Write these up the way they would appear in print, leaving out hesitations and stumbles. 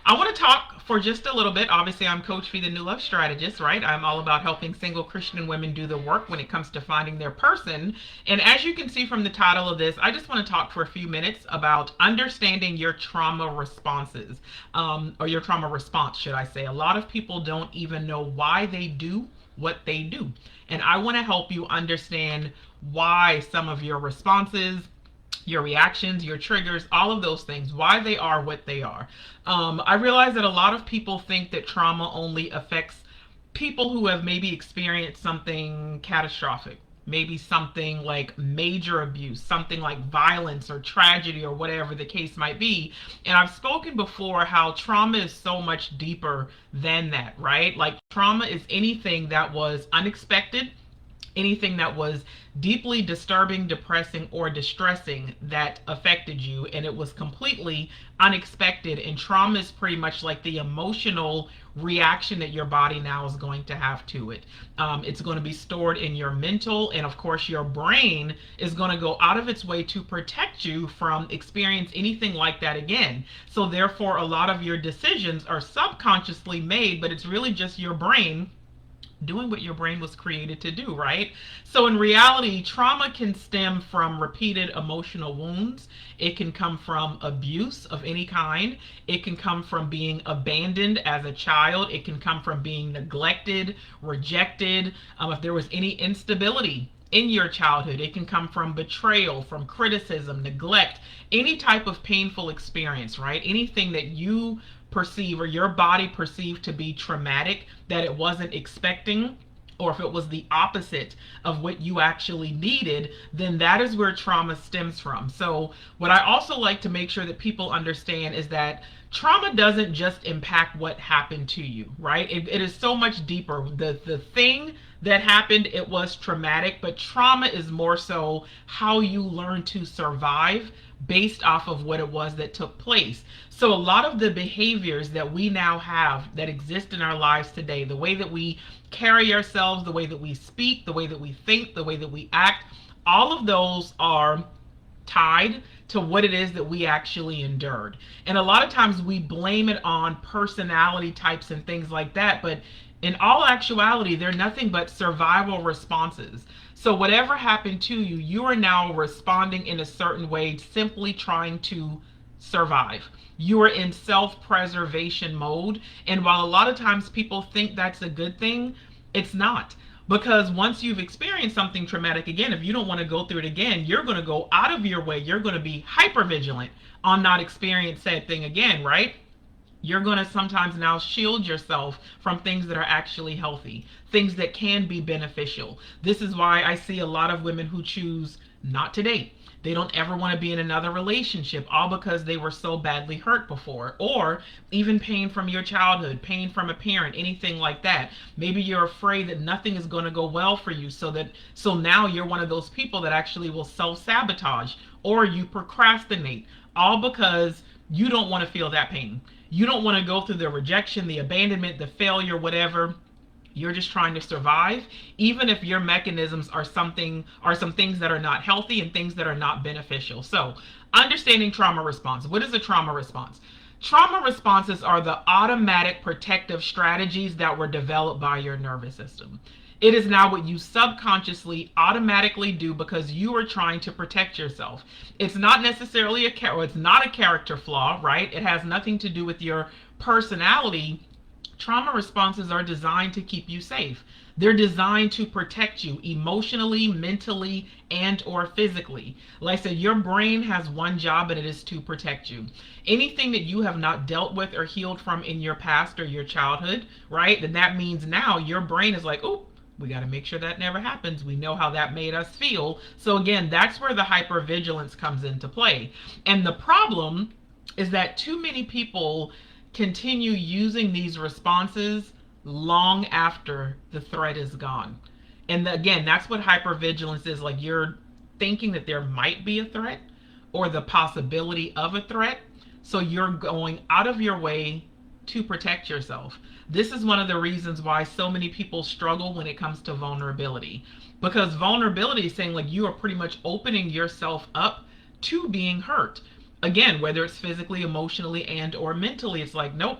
I want to talk for just a little bit. Obviously, I'm Coach Fee, the New Love Strategist, right? I'm all about helping single Christian women do the work when it comes to finding their person. And as you can see from the title of this, I just want to talk for a few minutes about understanding your trauma responses, or your trauma response, should I say. A lot of people don't even know why they do what they do. And I want to help you understand why some of your responses, your reactions, your triggers, all of those things, why they are what they are. I realize that a lot of people think that trauma only affects people who have maybe experienced something catastrophic, maybe something like major abuse, something like violence or tragedy or whatever the case might be. And I've spoken before how trauma is so much deeper than that, right? Like trauma is anything that was unexpected, anything that was deeply disturbing, depressing, or distressing that affected you, and it was completely unexpected. And trauma is pretty much like the emotional reaction that your body now is going to have to it. It's going to be stored in your mental, and of course your brain is going to go out of its way to protect you from experience anything like that again. So therefore a lot of your decisions are subconsciously made, but it's really just your brain doing what your brain was created to do, right? So in reality, trauma can stem from repeated emotional wounds. It can come from abuse of any kind. It can come from being abandoned as a child. It can come from being neglected, rejected. If there was any instability in your childhood, it can come from betrayal, from criticism, neglect, any type of painful experience, right? Anything that you perceive or your body perceived to be traumatic that it wasn't expecting, or if it was the opposite of what you actually needed, then that is where trauma stems from. So what I also like to make sure that people understand is that trauma doesn't just impact what happened to you, right? It is so much deeper. The thing that happened, it was traumatic, but trauma is more so how you learn to survive based off of what it was that took place. So a lot of the behaviors that we now have that exist in our lives today, the way that we carry ourselves, the way that we speak, the way that we think, the way that we act, all of those are tied to what it is that we actually endured. And a lot of times we blame it on personality types and things like that, but in all actuality, they're nothing but survival responses. So whatever happened to you, you are now responding in a certain way, simply trying to survive. You are in self-preservation mode. And while a lot of times people think that's a good thing, it's not. Because once you've experienced something traumatic again, if you don't want to go through it again, you're going to go out of your way. You're going to be hyper vigilant on not experiencing said thing again, right? You're going to sometimes now shield yourself from things that are actually healthy, things that can be beneficial. This is why I see a lot of women who choose not to date. They don't ever want to be in another relationship, all because they were so badly hurt before. Or even pain from your childhood, pain from a parent, anything like that. Maybe you're afraid that nothing is going to go well for you, so now you're one of those people that actually will self-sabotage, or you procrastinate, all because you don't want to feel that pain. You don't want to go through the rejection, the abandonment, the failure, whatever. You're just trying to survive, even if your mechanisms are some things that are not healthy and things that are not beneficial. So, understanding trauma response. What is a trauma response? Trauma responses are the automatic protective strategies that were developed by your nervous system. It is now what you subconsciously automatically do because you are trying to protect yourself. It's not necessarily it's not a character flaw, right? It has nothing to do with your personality. Trauma responses are designed to keep you safe. They're designed to protect you emotionally, mentally, and or physically. Like I said, your brain has one job, and it is to protect you. Anything that you have not dealt with or healed from in your past or your childhood, right? Then that means now your brain is like, oh, we got to make sure that never happens. We know how that made us feel. So again, that's where the hypervigilance comes into play. And the problem is that too many people continue using these responses long after the threat is gone. And again, that's what hypervigilance is. Like, you're thinking that there might be a threat or the possibility of a threat. So you're going out of your way to protect yourself. This is one of the reasons why so many people struggle when it comes to vulnerability. Because vulnerability is saying, like, you are pretty much opening yourself up to being hurt. Again, whether it's physically, emotionally, and or mentally, it's like, nope,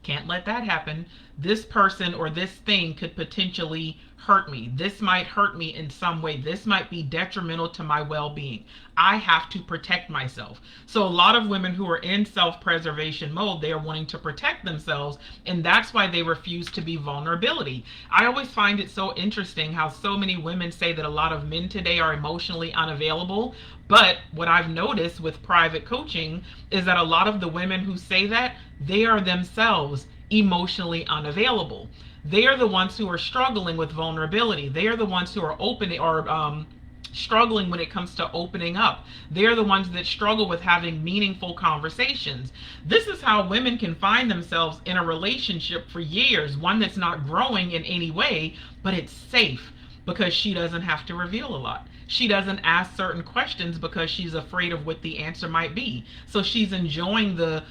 can't let that happen. This person or this thing could potentially hurt me. This might hurt me in some way. This might be detrimental to my well being. I have to protect myself. So, a lot of women who are in self preservation mode, they are wanting to protect themselves, and that's why they refuse to be vulnerability. I always find it so interesting how so many women say that a lot of men today are emotionally unavailable. But what I've noticed with private coaching is that a lot of the women who say that, they are themselves emotionally unavailable. They are the ones who are struggling with vulnerability. They are the ones who are opening or struggling when it comes to opening up. They're the ones that struggle with having meaningful conversations. This is how women can find themselves in a relationship for years, one that's not growing in any way, but it's safe because she doesn't have to reveal a lot. She doesn't ask certain questions because she's afraid of what the answer might be. So she's enjoying the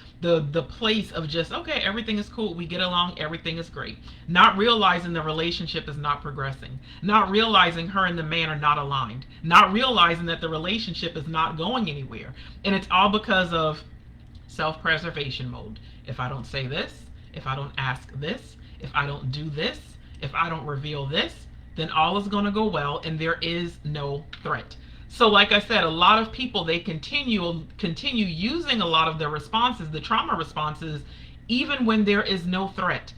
place of just, okay, everything is cool, we get along, everything is great. Not realizing the relationship is not progressing. Not realizing her and the man are not aligned. Not realizing that the relationship is not going anywhere. And it's all because of self-preservation mode. If I don't say this, if I don't ask this, if I don't do this, if I don't reveal this, then all is going to go well and there is no threat. So like I said, a lot of people, they continue using a lot of their responses, the trauma responses, even when there is no threat.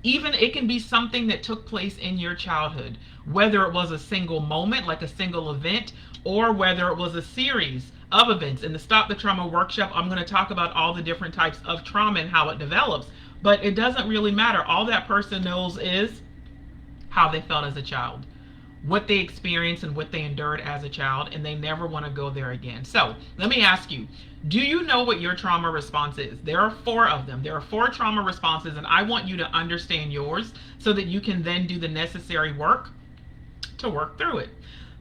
Even it can be something that took place in your childhood, whether it was a single moment, like a single event, or whether it was a series of events. In the Stop the Trauma workshop, I'm going to talk about all the different types of trauma and how it develops. But it doesn't really matter. All that person knows is how they felt as a child, what they experienced and what they endured as a child, and they never want to go there again. So let me ask you, do you know what your trauma response is? There are 4 of them. There are 4 trauma responses, and I want you to understand yours so that you can then do the necessary work to work through it.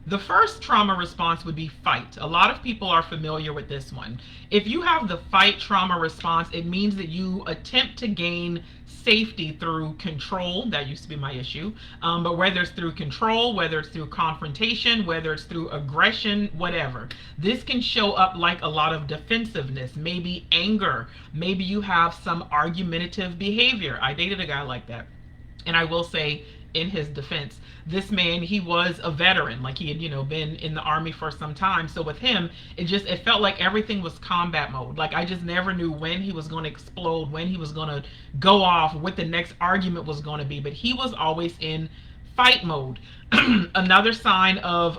The first trauma response would be fight. A lot of people are familiar with this one. If you have the fight trauma response, it means that you attempt to gain safety through control. That used to be my issue. But whether it's through control, whether it's through confrontation, whether it's through aggression, whatever. This can show up like a lot of defensiveness, maybe anger. Maybe you have some argumentative behavior. I dated a guy like that. And I will say, in his defense, this man, he was a veteran, like he had, been in the army for some time. So with him, it felt like everything was combat mode. Like I just never knew when he was going to explode, when he was going to go off, what the next argument was going to be. But he was always in fight mode. Another sign of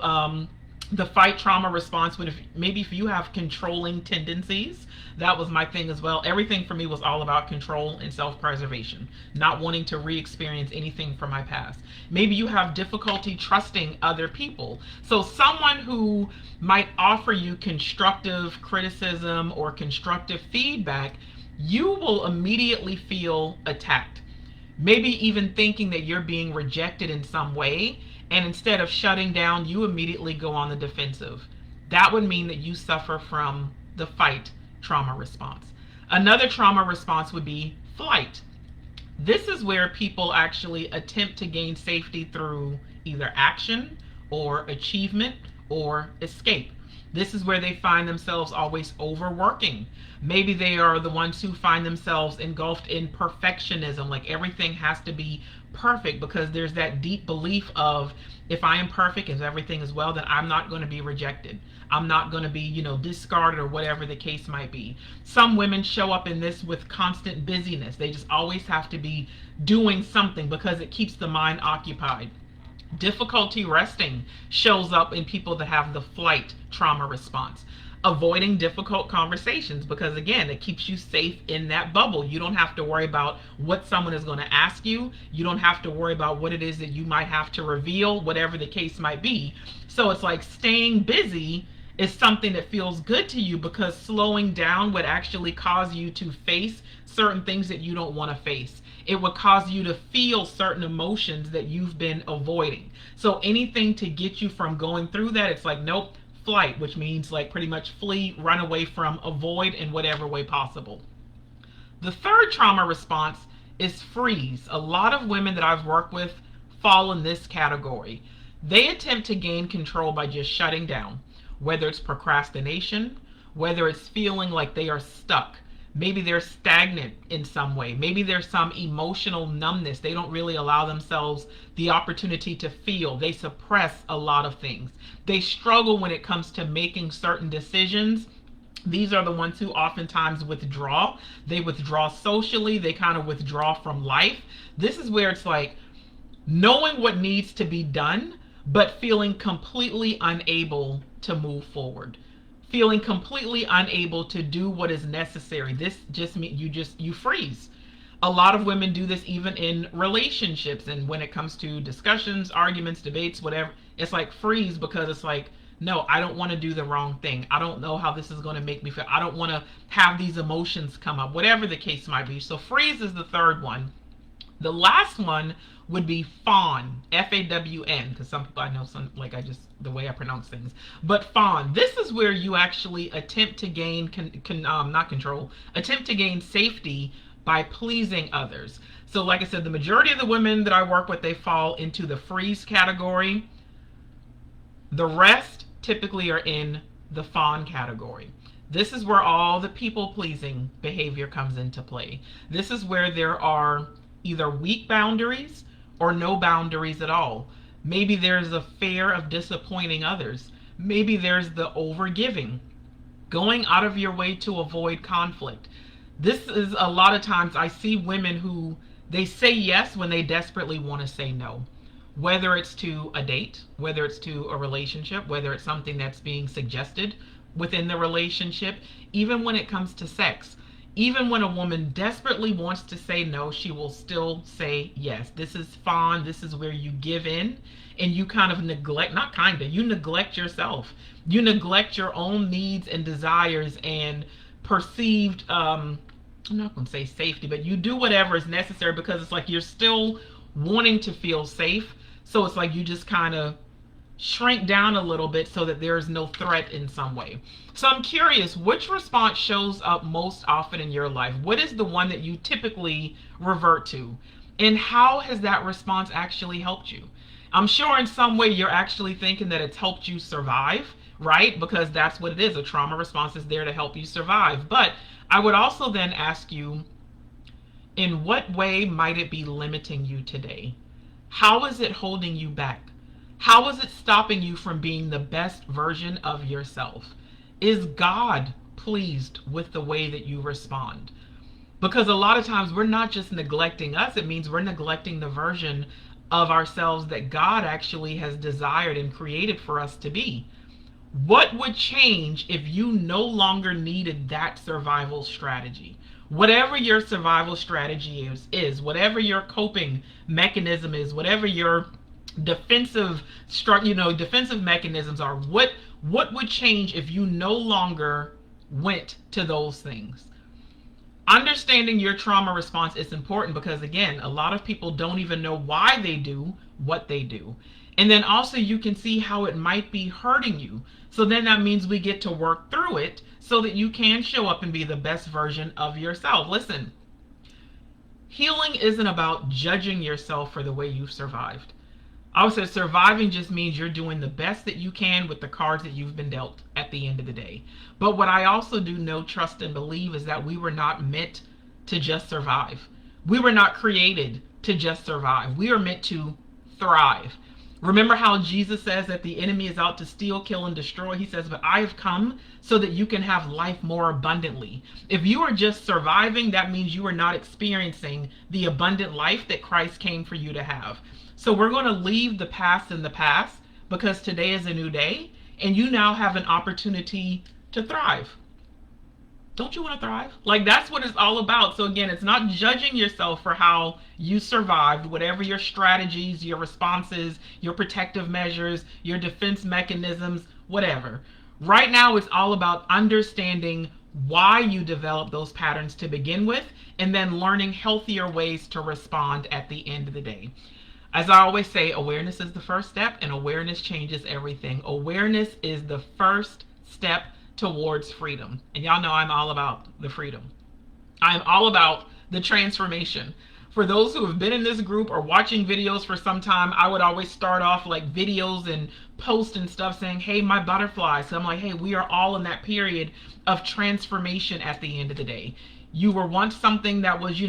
the fight trauma response would, if you have controlling tendencies. That was my thing as well. Everything for me was all about control and self-preservation, not wanting to re-experience anything from my past. Maybe you have difficulty trusting other people. So someone who might offer you constructive criticism or constructive feedback, you will immediately feel attacked. Maybe even thinking that you're being rejected in some way, and instead of shutting down, you immediately go on the defensive. That would mean that you suffer from the fight trauma response. Another trauma response would be flight. This is where people actually attempt to gain safety through either action or achievement or escape. This is where they find themselves always overworking. Maybe they are the ones who find themselves engulfed in perfectionism, like everything has to be perfect, because there's that deep belief of, if I am perfect, if everything is well, then I'm not going to be rejected. I'm not going to be, discarded or whatever the case might be. Some women show up in this with constant busyness. They just always have to be doing something because it keeps the mind occupied. Difficulty resting shows up in people that have the flight trauma response. Avoiding difficult conversations, because again, it keeps you safe in that bubble. You don't have to worry about what someone is going to ask you. You don't have to worry about what it is that you might have to reveal, whatever the case might be. So it's like staying busy is something that feels good to you, because slowing down would actually cause you to face certain things that you don't want to face. It would cause you to feel certain emotions that you've been avoiding. So anything to get you from going through that, it's like, nope, flight, which means like pretty much flee, run away from, avoid in whatever way possible. The third trauma response is freeze. A lot of women that I've worked with fall in this category. They attempt to gain control by just shutting down, whether it's procrastination, whether it's feeling like they are stuck. Maybe they're stagnant in some way. Maybe there's some emotional numbness. They don't really allow themselves the opportunity to feel. They suppress a lot of things. They struggle when it comes to making certain decisions. These are the ones who oftentimes withdraw. They withdraw socially. They kind of withdraw from life. This is where it's like knowing what needs to be done, but feeling completely unable to move forward, feeling completely unable to do what is necessary. This just means you freeze. A lot of women do this even in relationships, and when it comes to discussions, arguments, debates, whatever, it's like freeze, because it's like, no, I don't want to do the wrong thing. I don't know how this is going to make me feel. I don't want to have these emotions come up, whatever the case might be. So freeze is the third one. The last one would be fawn, Fawn, because some people, I know some, like I just, the way I pronounce things. But fawn, this is where you actually attempt to gain, not control, attempt to gain safety by pleasing others. So like I said, the majority of the women that I work with, they fall into the freeze category. The rest typically are in the fawn category. This is where all the people-pleasing behavior comes into play. This is where there are either weak boundaries or no boundaries at all. Maybe there's a fear of disappointing others. Maybe there's the overgiving, going out of your way to avoid conflict. This is a lot of times I see women who they say yes when they desperately want to say no. Whether it's to a date, whether it's to a relationship, whether it's something that's being suggested within the relationship, even when it comes to sex. Even when a woman desperately wants to say no, she will still say yes. This is fawn. This is where you give in and you kind of neglect, not kind of, you neglect yourself. You neglect your own needs and desires and perceived, I'm not going to say safety, but you do whatever is necessary because it's like you're still wanting to feel safe. So it's like you just kind of shrink down a little bit so that there's no threat in some way. So I'm curious, which response shows up most often in your life? What is the one that you typically revert to? And how has that response actually helped you? I'm sure in some way you're actually thinking that it's helped you survive, right? Because that's what it is. A trauma response is there to help you survive. But I would also then ask you, in what way might it be limiting you today? How is it holding you back? How is it stopping you from being the best version of yourself? Is God pleased with the way that you respond? Because a lot of times we're not just neglecting us, it means we're neglecting the version of ourselves that God actually has desired and created for us to be. What would change if you no longer needed that survival strategy? Whatever your survival strategy is, whatever your coping mechanism is, whatever your defensive mechanisms are, what would change if you no longer went to those things? Understanding your trauma response is important because, again, a lot of people don't even know why they do what they do. And then also you can see how it might be hurting you. So then that means we get to work through it so that you can show up and be the best version of yourself. Listen, healing isn't about judging yourself for the way you've survived. I would say surviving just means you're doing the best that you can with the cards that you've been dealt at the end of the day. But what I also do know, trust, and believe is that we were not meant to just survive. We were not created to just survive. We are meant to thrive. Remember how Jesus says that the enemy is out to steal, kill, and destroy? He says, but I have come so that you can have life more abundantly. If you are just surviving, that means you are not experiencing the abundant life that Christ came for you to have. So we're going to leave the past in the past because today is a new day and you now have an opportunity to thrive. Don't you want to thrive? Like, that's what it's all about. So again, it's not judging yourself for how you survived, whatever your strategies, your responses, your protective measures, your defense mechanisms, whatever. Right now, it's all about understanding why you develop those patterns to begin with and then learning healthier ways to respond at the end of the day. As I always say, awareness is the first step and awareness changes everything. Awareness is the first step towards freedom. And y'all know I'm all about the freedom. I'm all about the transformation. for those who have been in this group or watching videos for some time, I would always start off like videos and post and stuff saying, hey, my butterfly. So I'm like, hey, we are all in that period of transformation at the end of the day. You were once something that was,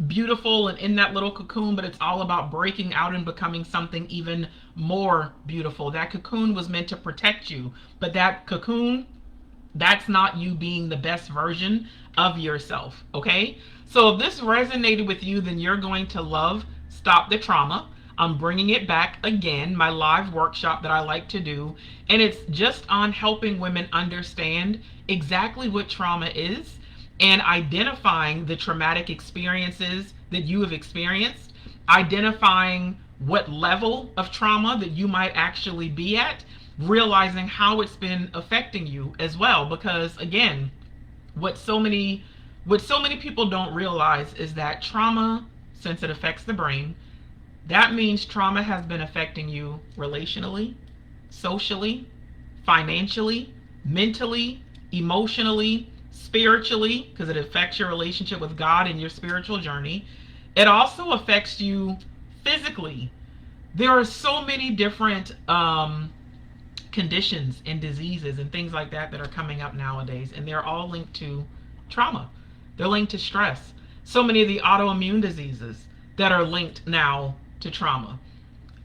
beautiful and in that little cocoon, but it's all about breaking out and becoming something even more beautiful. That cocoon was meant to protect you, but that cocoon, that's not you being the best version of yourself, okay? So if this resonated with you, then you're going to love Stop the Trauma. I'm bringing it back again, my live workshop that I like to do, and it's just on helping women understand exactly what trauma is and identifying the traumatic experiences that you have experienced, identifying what level of trauma that you might actually be at, realizing how it's been affecting you as well. Because again, what so many people don't realize is that trauma, since it affects the brain, that means trauma has been affecting you relationally, socially, financially, mentally, emotionally, spiritually, because it affects your relationship with God and your spiritual journey. It also affects you physically. There are so many different conditions and diseases and things like that that are coming up nowadays, and they're all linked to trauma. They're linked to stress. So many of the autoimmune diseases that are linked now to trauma.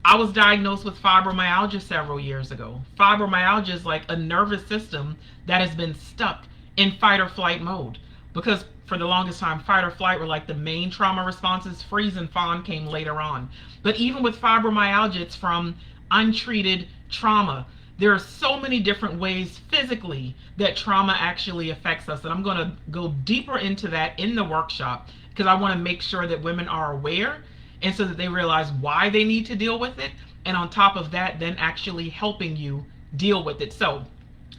I was diagnosed with fibromyalgia several years ago. Fibromyalgia is like a nervous system that has been stuck in fight or flight mode, because for the longest time, fight or flight were like the main trauma responses. Freeze and fawn came later on. But even with fibromyalgia, it's from untreated trauma. There are so many different ways physically that trauma actually affects us. And I'm going to go deeper into that in the workshop, because I want to make sure that women are aware, and so that they realize why they need to deal with it. And on top of that, then actually helping you deal with it. So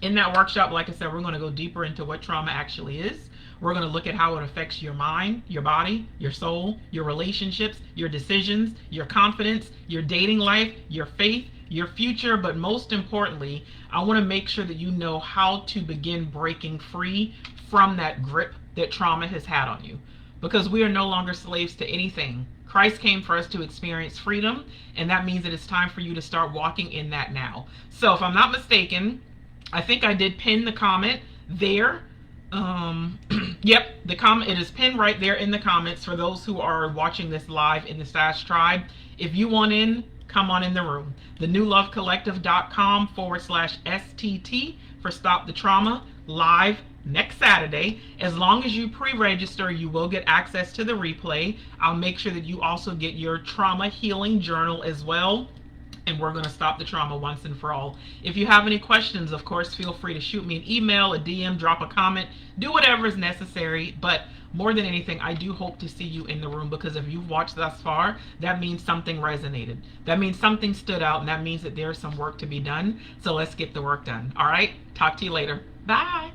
in that workshop, like I said, we're going to go deeper into what trauma actually is. We're going to look at how it affects your mind, your body, your soul, your relationships, your decisions, your confidence, your dating life, your faith, your future. But most importantly, I want to make sure that you know how to begin breaking free from that grip that trauma has had on you. Because we are no longer slaves to anything. Christ came for us to experience freedom, and that means that it's time for you to start walking in that now. So if I'm not mistaken, I think I did pin the comment there. Yep, the comment, it is pinned right there in the comments for those who are watching this live in the Stash Tribe. If you want in, come on in the room. thenewlovecollective.com/STT for Stop the Trauma live next Saturday. As long as you pre-register, you will get access to the replay. I'll make sure that you also get your trauma healing journal as well. And we're going to stop the trauma once and for all. If you have any questions, of course, feel free to shoot me an email, a DM, drop a comment, do whatever is necessary. But more than anything, I do hope to see you in the room, because if you've watched thus far, that means something resonated. That means something stood out, and that means that there's some work to be done. So let's get the work done. All right? Talk to you later. Bye.